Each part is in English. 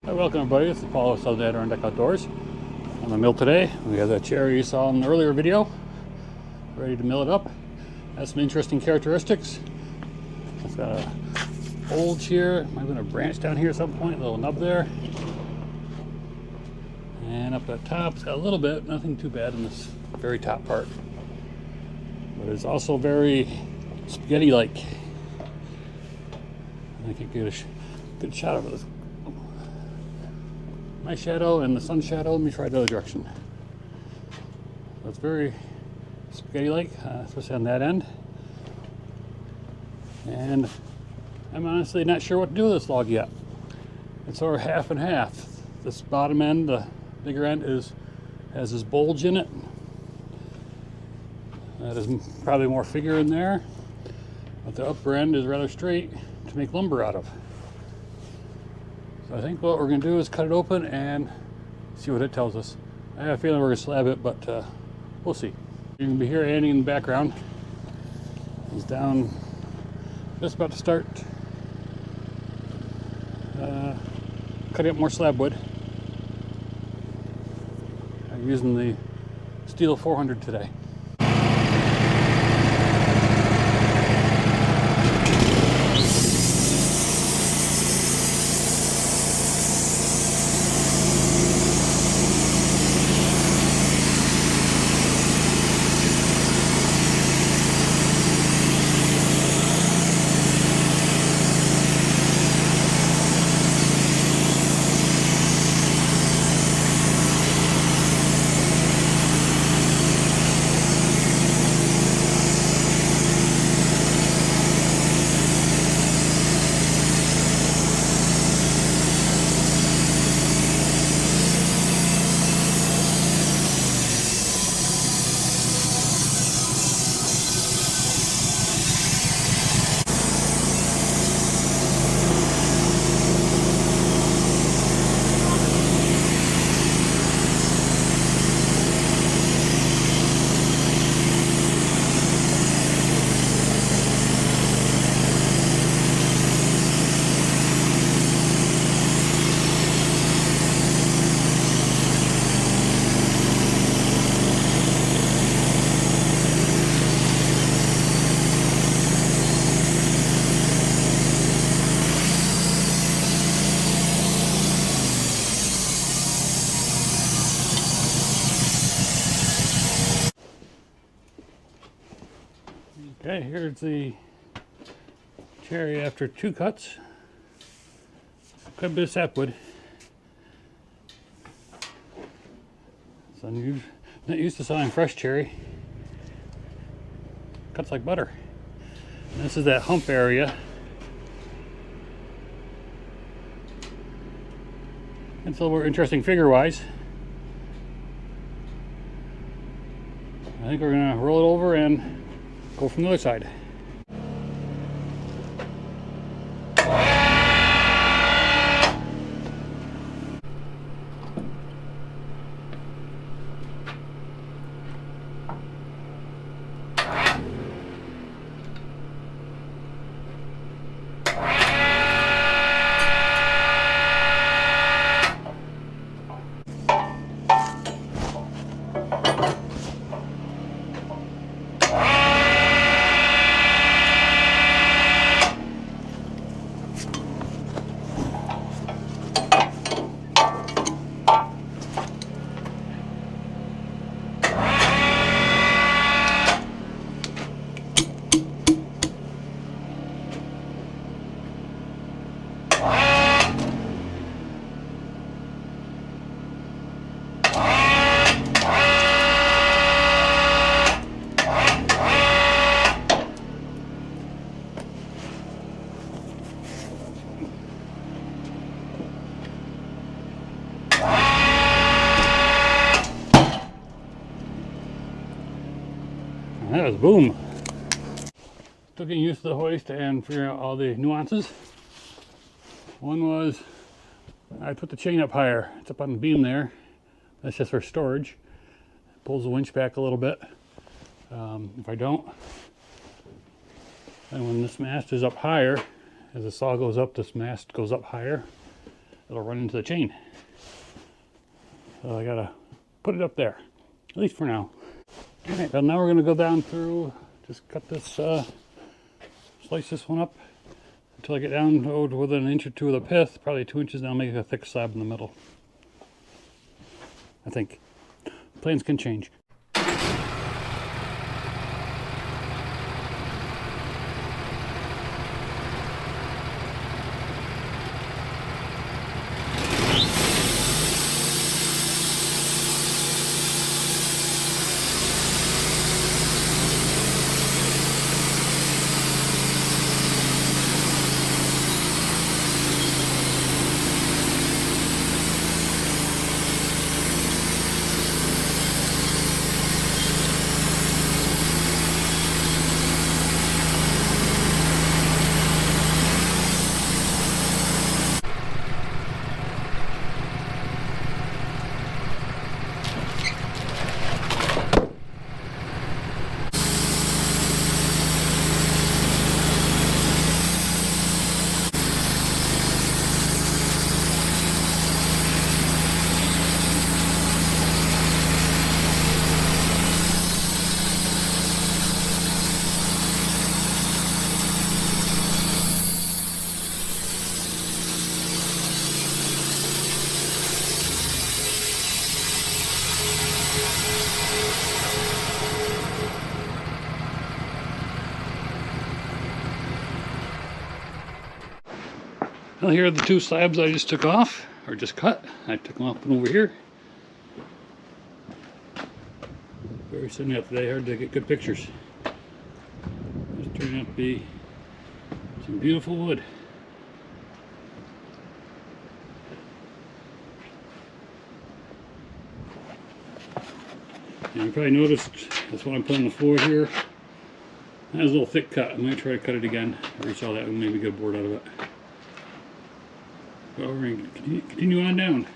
Hi, welcome everybody. This is Paul with Southern Adirondack Outdoors. On the mill today, we have that cherry you saw in the earlier video, ready to mill it up. Has some interesting characteristics. It's got a bulge here, might have been a branch down here at some point, a little nub there. And up at the top, it's got a little bit, nothing too bad in this very top part. But it's also very spaghetti-like. I can get a good shot of this. My shadow and the sun shadow. Let me try the other direction. So it's very spaghetti-like, especially on that end. And I'm honestly not sure what to do with this log yet. It's sort of half and half. This bottom end, the bigger end, has this bulge in it. That is probably more figure in there. But the upper end is rather straight to make lumber out of. So I think what we're going to do is cut it open and see what it tells us. I have a feeling we're going to slab it, but we'll see. You can hear Andy in the background. He's down, just about to start cutting up more slab wood. I'm using the Steel 400 today. Okay, here's the cherry after 2 cuts. Quite a bit of sapwood. So I'm not used to selling fresh cherry. Cuts like butter. And this is that hump area. It's a little more interesting figure-wise. I think we're gonna roll it over and go from the other side. That was boom. Still getting used to the hoist and figuring out all the nuances. One was I put the chain up higher. It's up on the beam there. That's just for storage. It pulls the winch back a little bit. If I don't, and when this mast is up higher, as the saw goes up, this mast goes up higher. it'll run into the chain. So I gotta put it up there, at least for now. All right, well, now we're gonna go down through, just cut this, slice this one up until I get down to within an inch or two of the pith, probably 2 inches, and I'll make a thick slab in the middle. I think. Plans can change. Well, here are the 2 slabs I just took off, or just cut. I took them off and over here. Very sunny out today, hard to get good pictures. This turned out to be some beautiful wood. And you probably noticed, that's what I'm putting on the floor here. That was a little thick cut. I'm going to try to cut it again. I saw that and maybe get a board out of it. Well, we're going to continue on down.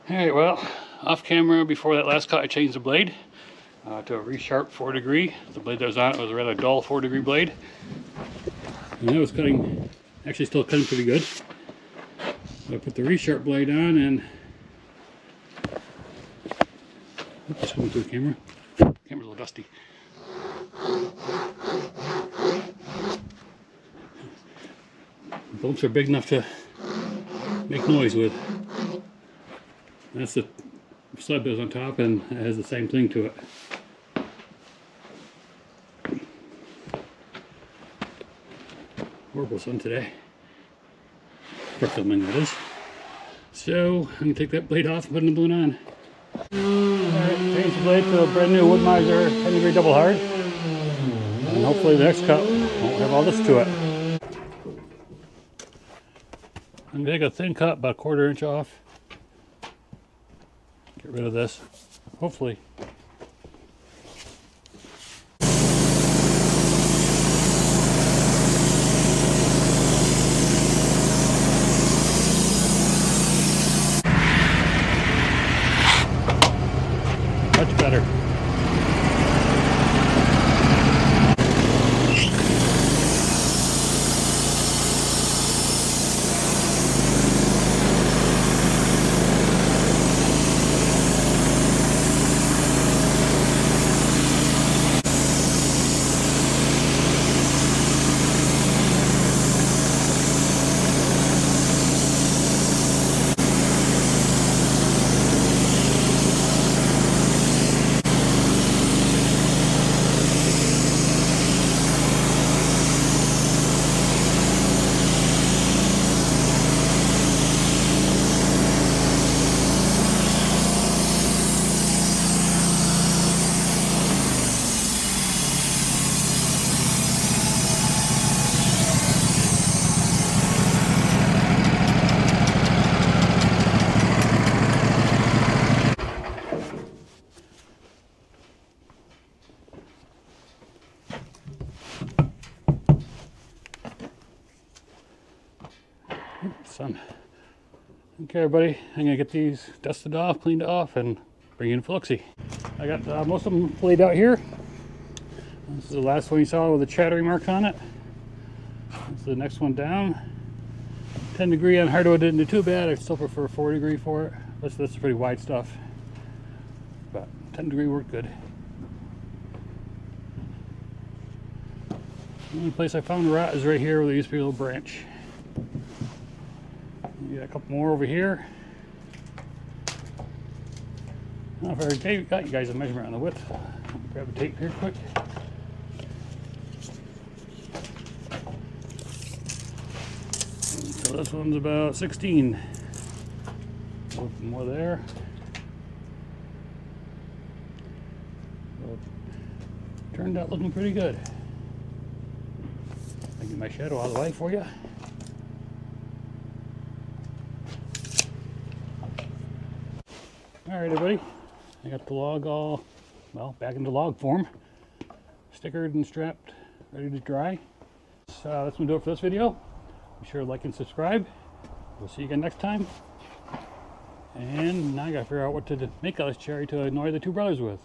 Alright, well, off camera before that last cut I changed the blade to a resharp 4 degree. The blade that was on it was a rather dull 4 degree blade. And that was cutting, actually still cutting pretty good. So I put the resharp blade on and oops, going through the camera. Camera's a little dusty. The bolts are big enough to make noise with. That's the slab that was on top, and it has the same thing to it. Horrible sun today. For filming, that is. So, I'm going to take that blade off and put another one on. Alright, change the blade to a brand new Wood-Mizer 10 degree double hard. And hopefully the next cut won't have all this to it. I'm going to take a thin cut, about 1/4 inch off. Get rid of this, hopefully. Much better. Okay, everybody, I'm gonna get these dusted off, cleaned off, and bring you in for a look-see. I got most of them laid out here. This is the last one you saw with the chattering marks on it. This is the next one down. 10 degree on hardwood didn't do too bad. I still prefer 4 degree for it. This is pretty wide stuff, but 10 degree worked good. The only place I found rot is right here where there used to be a little branch. Got a couple more over here. Now, if I already got you guys a measurement on the width, grab the tape here quick. So this one's about 16. A little more there. So, turned out looking pretty good. I'll get my shadow out of the way for you. Alright, everybody, I got the log all, well, back into log form, stickered and strapped, ready to dry. So that's going to do it for this video. Be sure to like and subscribe. We'll see you again next time. And now I got to figure out what to make of this cherry to annoy the two brothers with.